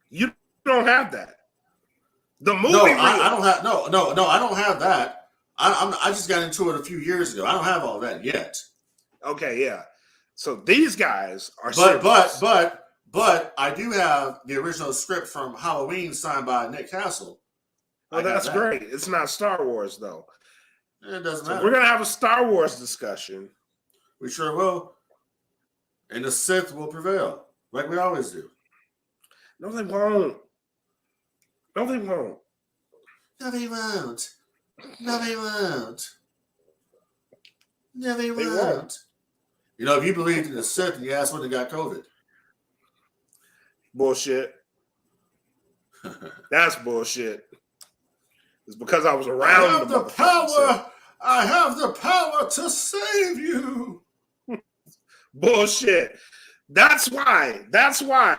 You don't have that. The movie No, reel. I don't have. No, I don't have that. I just got into it a few years ago. I don't have all that yet. Okay, yeah. So these guys are but I do have the original script from Halloween signed by Nick Castle. Well, that's great. It's not Star Wars though. It doesn't So matter. we're gonna have a Star Wars discussion. We sure will. And the Sith will prevail, like we always do. No, they won't. No, they won't. No, they won't. No, they won't. No, they won't. You know, if you believed in the Sith and you asked when they got COVID. Bullshit. That's bullshit. It's because I was around. I have the power. I have the power to save you. Bullshit. That's why. That's why.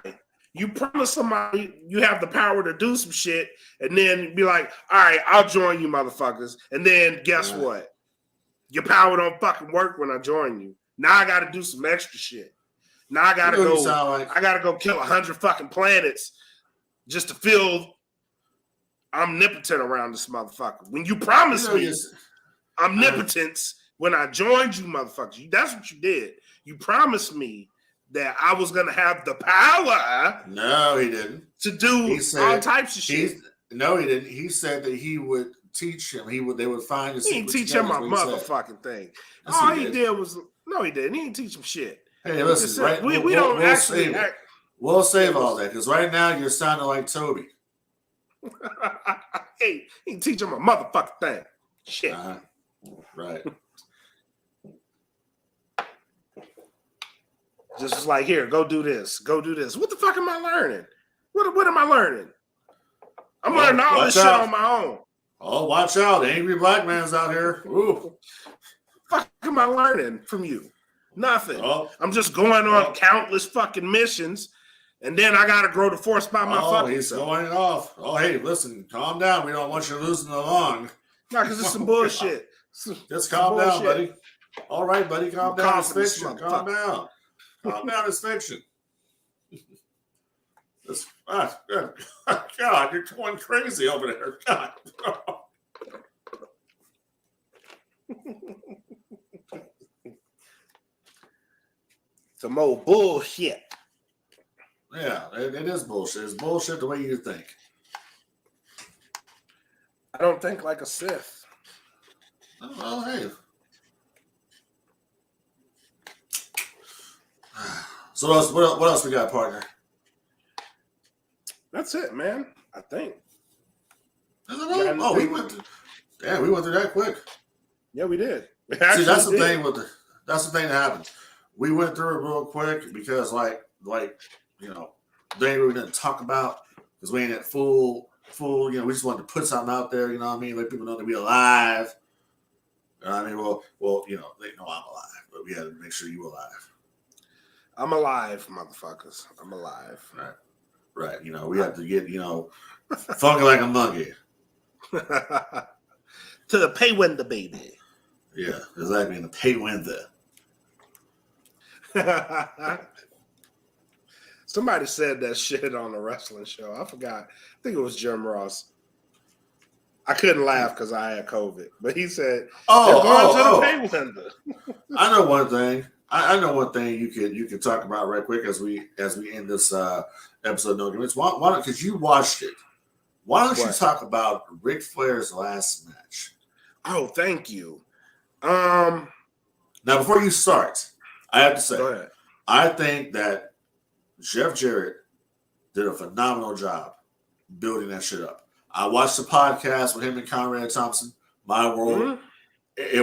You promise somebody you have the power to do some shit, and then be like, all right, I'll join you, motherfuckers. And then guess what? Your power don't fucking work when I join you. Now I gotta do some extra shit. Now I gotta I gotta go kill 100 fucking planets just to feel omnipotent around this motherfucker. When you promised me omnipotence when I joined you, motherfuckers, that's what you did. You promised me that I was gonna have the power. No, he didn't. To do all types of shit. No, he didn't. He said that he would teach him. They would find his. He didn't teach him a motherfucking thing. Yes, all he did was no, he didn't. He didn't teach him shit. Hey, listen, said, we don't actually. We'll save all that because right now you're sounding like Toby. Hey, he didn't teach him a motherfucking thing. Shit. Right. Just was like, here, go do this. Go do this. What the fuck am I learning? What am I learning? I'm learning all this shit on my own. Oh, watch out. The angry black man's out here. Ooh. Fuck am I learning from you? Nothing. Oh. I'm just going on countless fucking missions, and then I got to grow the force by my fucking he's self. going off. Oh, hey, listen, calm down. We don't want you losing the lung. No, because it's some bullshit. Just calm down, buddy. All right, buddy, calm down. It's fiction. Calm down. Calm down, it's fiction. God, you're going crazy over there. God. Some old bullshit. Yeah, it is bullshit. It's bullshit the way you think. I don't think like a Sith. Oh, well, hey. So what else we got, partner? That's it, man. I think. Oh, we went through that quick. Yeah, we did. See, that's the thing that's the thing that happened. We went through it real quick because like you know, they really didn't talk about because we ain't at full, you know, we just wanted to put something out there, you know what I mean? Let people know that we alive. You know what I mean? Well, you know, they know I'm alive, but we had to make sure you alive. I'm alive, motherfuckers. I'm alive. Right. You know, we have to get, you know, funky like a monkey. To the pay window, baby. Yeah, exactly. In the pay window. Somebody said that shit on a wrestling show. I forgot. I think it was Jim Ross. I couldn't laugh because I had COVID, but he said, "They're going to the pay window." I know one thing. I know one thing you could talk about right quick as we end this episode of No Gimmicks. Why don't, because you watched it. Why don't you talk about Ric Flair's last match? Oh, thank you. Now, before you start, I have to say, I think that Jeff Jarrett did a phenomenal job building that shit up. I watched the podcast with him and Conrad Thompson, My World. Mm-hmm.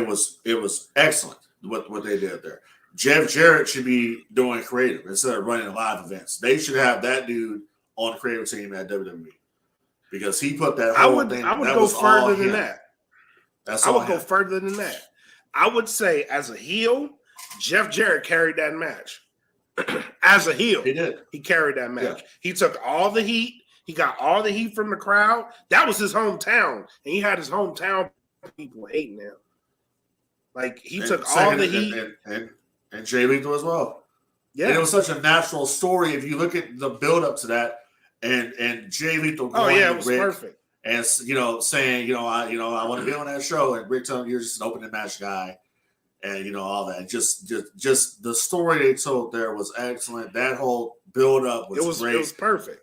It was excellent what they did there. Jeff Jarrett should be doing creative instead of running live events. They should have that dude on the creative team at WWE because he put that whole thing. I would go further than that. I would go further than that. I would say, as a heel, Jeff Jarrett carried that match. As a heel, he did. He carried that match. Yeah. He took all the heat. He got all the heat from the crowd. That was his hometown, and he had his hometown people hating him. Like he And took all second, the heat. And Jay Lethal as well. Yeah, and it was such a natural story. If you look at the build up to that, and Jay Lethal going it to was Rick perfect. and saying, I want to be on that show, and Rick telling him you're just an opening match guy, and all that. Just the story they told there was excellent. That whole build up was great. It was perfect.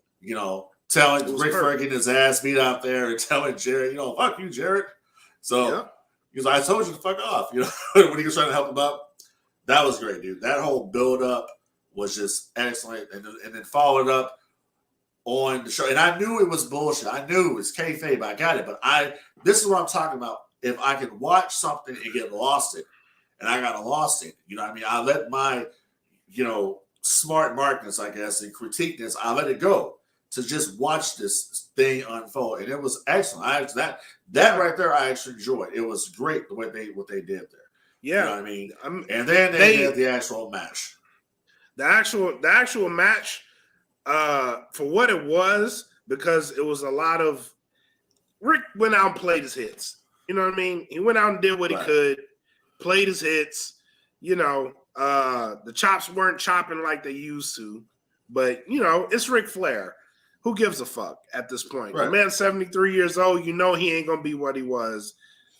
Telling Rick Flair getting his ass beat out there and telling Jared, fuck you, Jared. So he's like, I told you to fuck off. When he was trying to help him up, that was great, dude. That whole build up was just excellent, and then followed up on the show. And I knew it was bullshit. I knew it was kayfabe. I got it, but this is what I'm talking about. If I can watch something and get lost in, and I got lost in, you know what I mean? I let my, smart markness, I guess, and critiqueness, I let it go to just watch this thing unfold, and it was excellent. That right there, I actually enjoyed. It was great what they did there. Yeah, you know what I mean. And then they did the actual match. The actual match, for what it was, because it was a lot of Rick went out and played his hits. You know what I mean? He went out and did what he could, played his hits. The chops weren't chopping like they used to, but it's Ric Flair. Who gives a fuck at this point? Right. The man's 73 years old. He ain't gonna be what he was,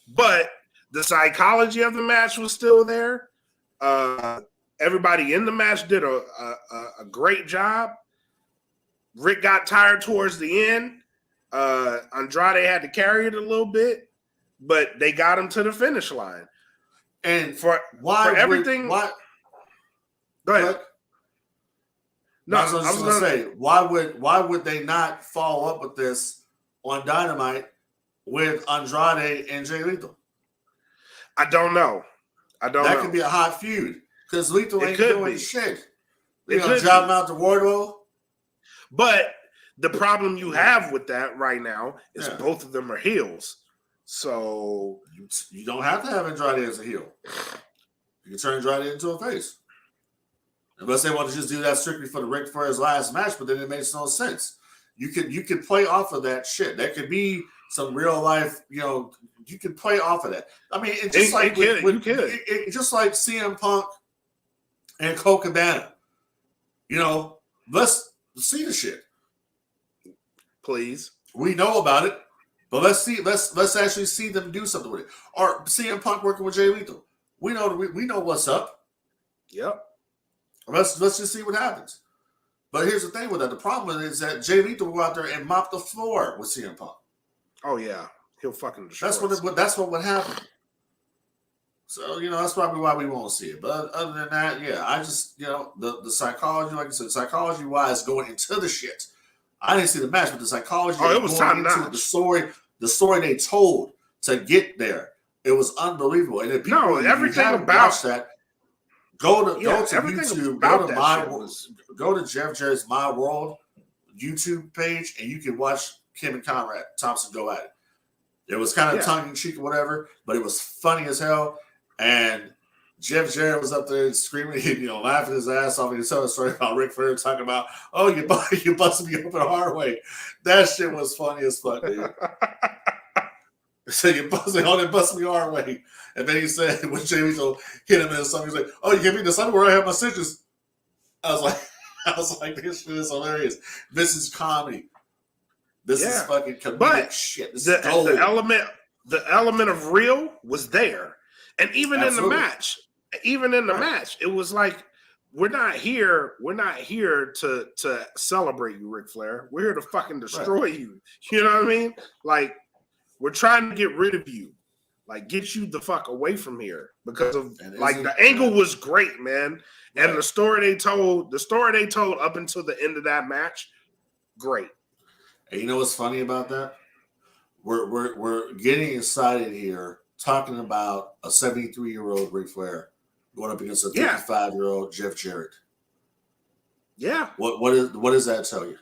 but the psychology of the match was still there. Everybody in the match did a great job. Rick got tired towards the end. Andrade had to carry it a little bit, but they got him to the finish line. And for everything. Go ahead. No, I was going to say, why would they not follow up with this on Dynamite with Andrade and Jay Lethal? I don't know. That could be a hot feud because Lethal ain't doing shit. They're going to job him out to Wardlow. But the problem you have with that right now is both of them are heels. So you don't have to have Andrade as a heel. You can turn Andrade into a face. Unless they want to just do that strictly for the Ric Flair's last match, but then it makes no sense. You could play off of that shit. That could be some real life, you could play off of that. I mean, it's just just like CM Punk and Cole Cabana. Let's see the shit. Please. We know about it, but let's actually see them do something with it. Or CM Punk working with Jay Lethal. We know what's up. Yep. Let's just see what happens. But here's the thing with that. The problem is that Jay Lethal will go out there and mop the floor with CM Punk. Oh yeah. He'll fucking destroy That's what would happen. So, that's probably why we won't see it. But other than that, yeah, I just, the psychology, like I said, psychology-wise going into the shit. I didn't see the match, but the psychology it was going into the story they told to get there, it was unbelievable. And if people everything about that, go to YouTube, go to Jeff Jarrett's My World YouTube page, and you can watch Kim and Conrad Thompson go at it. It was kind of tongue in cheek or whatever, but it was funny as hell. And Jeff Jarrett was up there screaming, laughing his ass off. And he told a story about Ric Flair talking about, "Oh, you busted me open the hard way." That shit was funny as fuck, dude. So you busted me hard way. And then he said, when Jamie hit him in the stomach, he's like, "Oh, you hit me in the stomach where I have my stitches." I was like, this shit is hilarious. This is comedy. This is fucking comedic shit. This is gold. The element of real was there. And even in the match, it was like, we're not here to celebrate you, Ric Flair. We're here to fucking destroy you. You know what I mean? Like, we're trying to get rid of you. Like, get you the fuck away from here. Because of the angle was great, man. Right. And the story they told up until the end of that match, great. And you know what's funny about that? We're getting excited here talking about a 73-year-old Ric Flair going up against a 55-year-old Jeff Jarrett. Yeah. What does that tell you?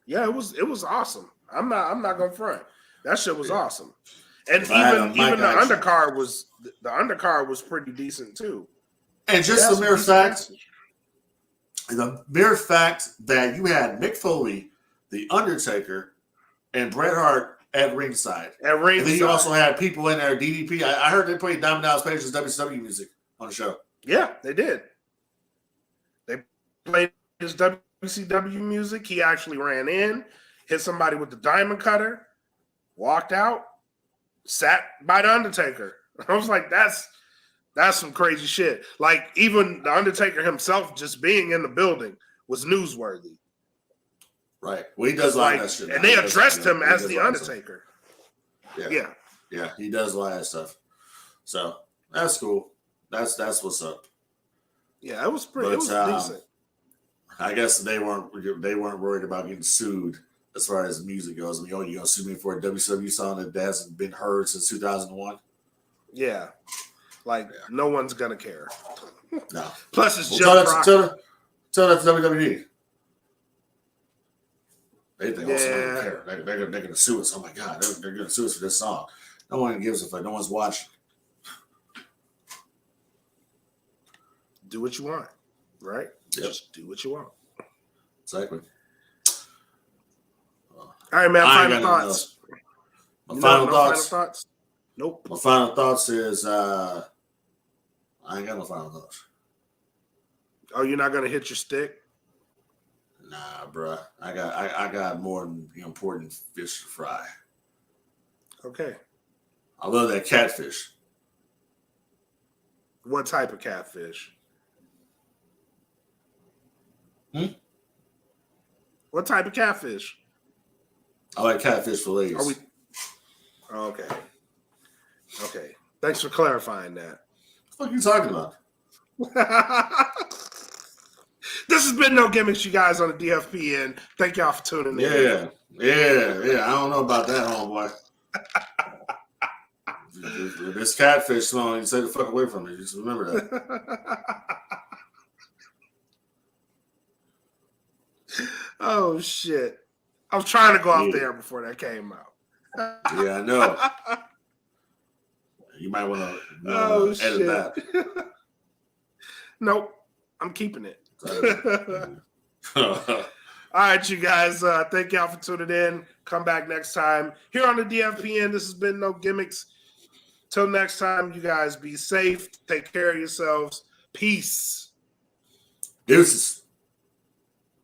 Yeah, it was awesome. I'm not gonna front. That shit was awesome. And even the undercard was pretty decent too. And just the mere fact that you had Mick Foley, The Undertaker, and Bret Hart at ringside. At ringside. And then you also had people in there, DDP. I heard they played Diamond Dallas Page's WCW music on the show. Yeah, they did. They played his WCW music. He actually ran in, hit somebody with the diamond cutter, walked out, sat by the Undertaker. I was like, that's some crazy shit. Like, even the Undertaker himself just being in the building was newsworthy. Right. Well, he does a lot of that shit. And they addressed him as the Undertaker. Yeah. Yeah, he does a lot of that stuff. So that's cool. That's what's up. Yeah, it was pretty. It was decent. I guess they weren't worried about getting sued as far as music goes. I mean, you gonna sue me for a WCW song that hasn't been heard since 2001? Yeah, no one's gonna care. No. Plus, it's just tell that to WWE. They think also don't care. They're gonna sue us. Oh my god, they're gonna sue us for this song. No one gives a fuck. No one's watching. Do what you want, right? Yep. Just do what you want. Exactly. All right, man. Final thoughts. My final thoughts. Nope. My final thoughts is I ain't got no final thoughts. Oh, you're not gonna hit your stick? Nah, bruh. I got more important fish to fry. Okay. I love that catfish. What type of catfish? What type of catfish? I like catfish fillets. Okay. Okay. Thanks for clarifying that. What the fuck are you talking about? This has been No Gimmicks, you guys, on the DFPN. Thank y'all for tuning in. Yeah. I don't know about that, homeboy. This catfish song, you stay the fuck away from me. Just remember that. Oh, shit. I was trying to go out there before that came out. Yeah, I know. You might want to edit that. Nope. I'm keeping it. All right, you guys. Thank y'all for tuning in. Come back next time here on the DFPN. This has been No Gimmicks. Till next time, you guys be safe. Take care of yourselves. Peace. Deuces.